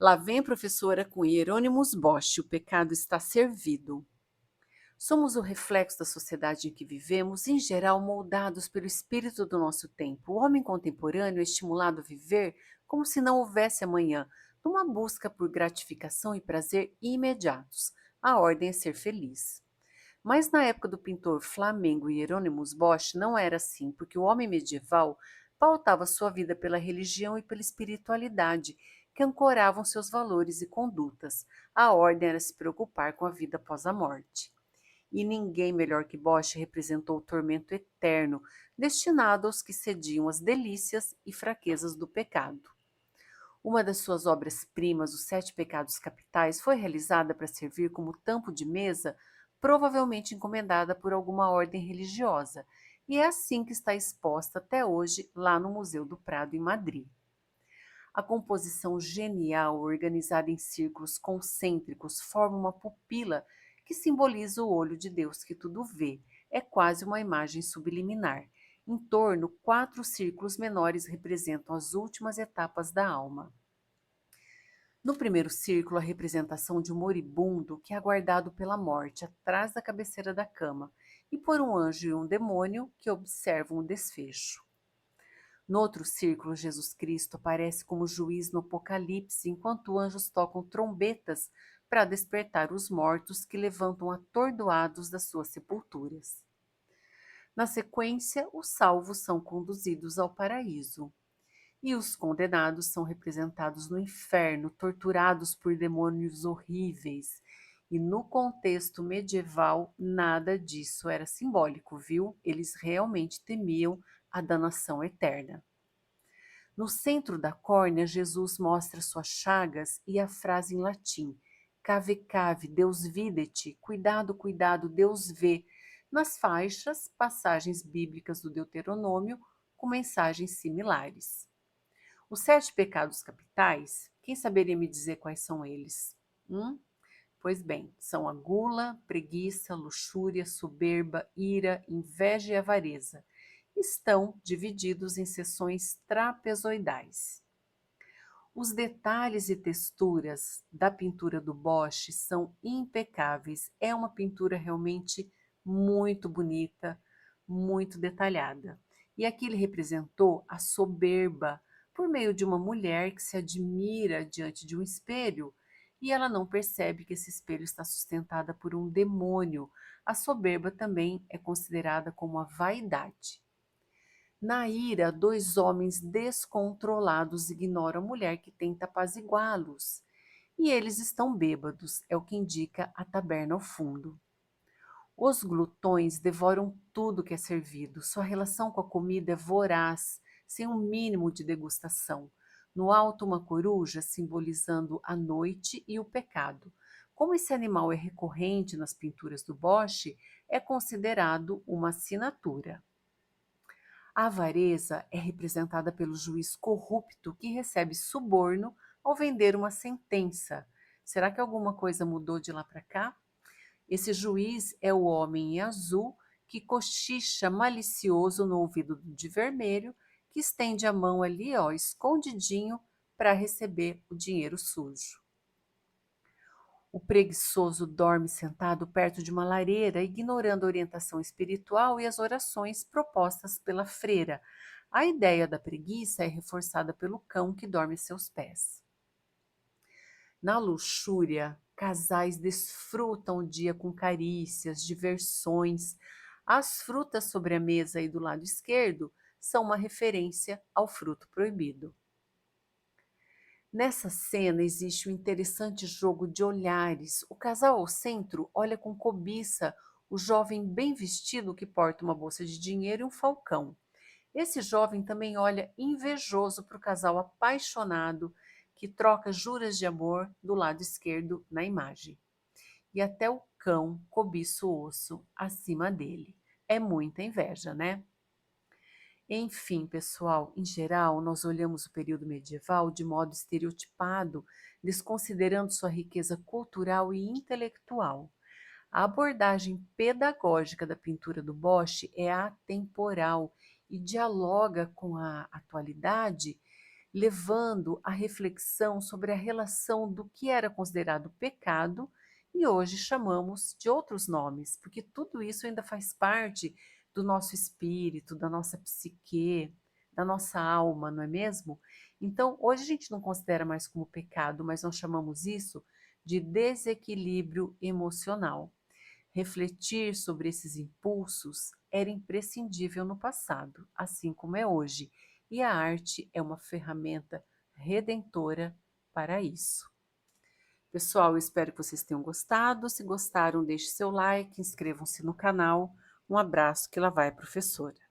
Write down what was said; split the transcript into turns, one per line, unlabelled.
Lá vem a professora com Hieronymus Bosch, o pecado está servido. Somos o reflexo da sociedade em que vivemos, em geral moldados pelo espírito do nosso tempo. O homem contemporâneo é estimulado a viver como se não houvesse amanhã, numa busca por gratificação e prazer imediatos. A ordem é ser feliz. Mas na época do pintor Flamengo Hieronymus Bosch não era assim, porque o homem medieval pautava sua vida pela religião e pela espiritualidade, que ancoravam seus valores e condutas. A ordem era se preocupar com a vida após a morte. E ninguém melhor que Bosch representou o tormento eterno, destinado aos que cediam às delícias e fraquezas do pecado. Uma das suas obras-primas, Os Sete Pecados Capitais, foi realizada para servir como tampo de mesa, provavelmente encomendada por alguma ordem religiosa, e é assim que está exposta até hoje lá no Museu do Prado, em Madrid. A composição genial, organizada em círculos concêntricos, forma uma pupila que simboliza o olho de Deus que tudo vê. É quase uma imagem subliminar. Em torno, 4 círculos menores representam as últimas etapas da alma. No primeiro círculo, a representação de um moribundo que é aguardado pela morte atrás da cabeceira da cama, e por um anjo e um demônio que observam o desfecho. No outro círculo, Jesus Cristo aparece como juiz no Apocalipse, enquanto anjos tocam trombetas para despertar os mortos que levantam atordoados das suas sepulturas. Na sequência, os salvos são conduzidos ao paraíso e os condenados são representados no inferno, torturados por demônios horríveis. E no contexto medieval, nada disso era simbólico, viu? Eles realmente temiam a danação eterna. No centro da córnea, Jesus mostra suas chagas e a frase em latim: Cave, cave, Deus videte, cuidado, cuidado, Deus vê. Nas faixas, passagens bíblicas do Deuteronômio com mensagens similares. Os 7 pecados capitais, quem saberia me dizer quais são eles? Pois bem, são a gula, preguiça, luxúria, soberba, ira, inveja e avareza. Estão divididos em seções trapezoidais. Os detalhes e texturas da pintura do Bosch são impecáveis. É uma pintura realmente muito bonita, muito detalhada. E aqui ele representou a soberba por meio de uma mulher que se admira diante de um espelho e ela não percebe que esse espelho está sustentada por um demônio. A soberba também é considerada como a vaidade. Na ira, 2 homens descontrolados ignoram a mulher que tenta apaziguá-los. E eles estão bêbados, é o que indica a taberna ao fundo. Os glutões devoram tudo que é servido. Sua relação com a comida é voraz, sem um mínimo de degustação. No alto, uma coruja simbolizando a noite e o pecado. Como esse animal é recorrente nas pinturas do Bosch, é considerado uma assinatura. A avareza é representada pelo juiz corrupto que recebe suborno ao vender uma sentença. Será que alguma coisa mudou de lá para cá? Esse juiz é o homem em azul que cochicha malicioso no ouvido de vermelho, que estende a mão ali, ó, escondidinho, para receber o dinheiro sujo. O preguiçoso dorme sentado perto de uma lareira, ignorando a orientação espiritual e as orações propostas pela freira. A ideia da preguiça é reforçada pelo cão que dorme a seus pés. Na luxúria, casais desfrutam o dia com carícias, diversões. As frutas sobre a mesa aí do lado esquerdo são uma referência ao fruto proibido. Nessa cena existe um interessante jogo de olhares. O casal ao centro olha com cobiça o jovem bem vestido que porta uma bolsa de dinheiro e um falcão. Esse jovem também olha invejoso para o casal apaixonado que troca juras de amor do lado esquerdo na imagem. E até o cão cobiça o osso acima dele. É muita inveja, né? Enfim, pessoal, em geral, nós olhamos o período medieval de modo estereotipado, desconsiderando sua riqueza cultural e intelectual. A abordagem pedagógica da pintura do Bosch é atemporal e dialoga com a atualidade, levando a reflexão sobre a relação do que era considerado pecado e hoje chamamos de outros nomes, porque tudo isso ainda faz parte do nosso espírito, da nossa psique, da nossa alma, não é mesmo? Então, hoje a gente não considera mais como pecado, mas nós chamamos isso de desequilíbrio emocional. Refletir sobre esses impulsos era imprescindível no passado, assim como é hoje, e a arte é uma ferramenta redentora para isso. Pessoal, eu espero que vocês tenham gostado. Se gostaram, deixe seu like, inscrevam-se no canal. Um abraço, que lá vai, professora.